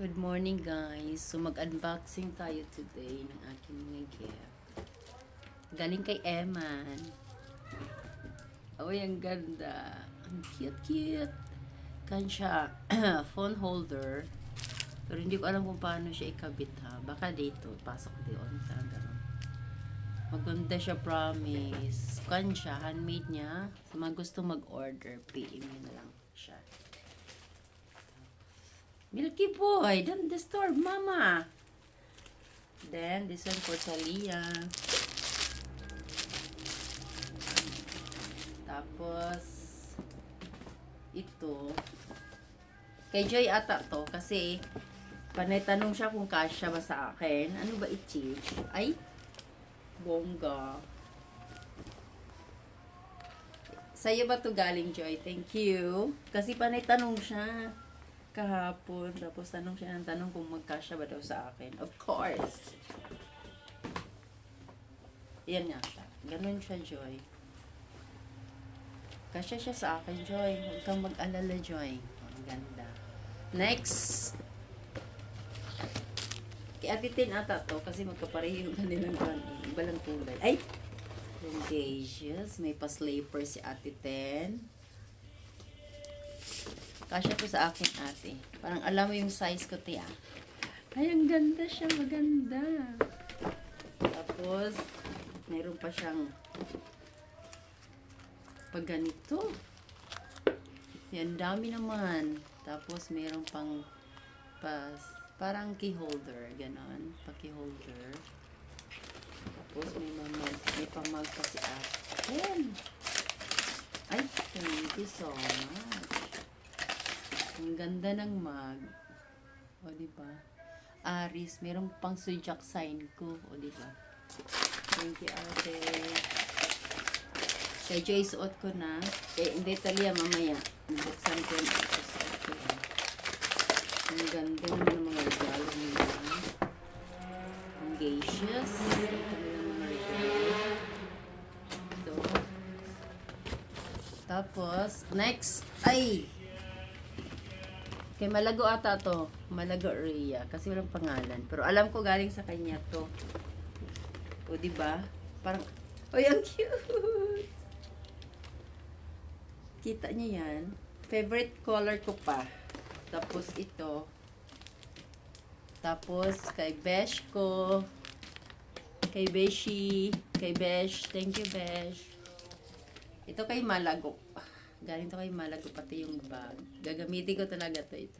Good morning guys. So mag-unboxing tayo today ng aking mga gift. Galing kay Eman. Ay, ang ganda. Ang cute. Kan siya phone holder. Pero hindi ko alam kung paano siya ikabit ha. Baka dito. Pasok doon. Maganda siya, promise. Kan siya. Handmade niya. Sa mga gusto mag-order, PM nyo na lang siya. Milky Boy, don't disturb Mama. Then, this one for Talia. Tapos, ito. Kay Joy ata to, kasi, panay tanong siya kung kasya ba sa akin. Ano ba i-cheat? Ay, bongga. Sa'yo ba to galing, Joy? Thank you. Kasi panay tanong siya kahapon. Tapos tanong siya ng tanong kung magkasya ba daw sa akin. Of course. Yan nga siya. Ganun siya, Joy. Kasya siya sa akin, Joy. Huwag kang mag-alala, Joy. Ang ganda. Next. Kay Ate Tin ata to kasi magkapareho yung kanilang iba lang kulay. Ay! Contagious. May pa-sleeper si Ate Tin. Kasya po sa akin, ate. Parang alam mo yung size ko, tiya. Ay, ang ganda siya. Maganda. Tapos, mayroon pa siyang pag ganito. Yan, dami naman. Tapos, mayroon pang parang key holder. Ganon. Pa-key holder. Tapos, may pamag pa si akin. Ay, thank you so much. Ang ganda ng mug. O, diba? Aris, merong pang zodiac sign ko. O, diba? Thank you, ate. Kay Joy, suot ko na. Hindi, Talia, mamaya. Buksan ko na. Suot ko na. Ang ganda naman ng mga regalo nila. Ang gaseous. Ang ganda ng mga regalo. Ito. Tapos, next. Ay! Kay Malago ata to. Malago Rhea. Kasi walang pangalan. Pero alam ko galing sa kanya to. O, diba? Parang, oy, ang cute! Kita niyo yan? Favorite color ko pa. Tapos ito. Tapos kay Besh ko. Kay Beshi. Kay Besh. Thank you, Besh. Ito kay Malago. Galing to kay Malago, pati yung bag. Gagamitin ko talaga to ito.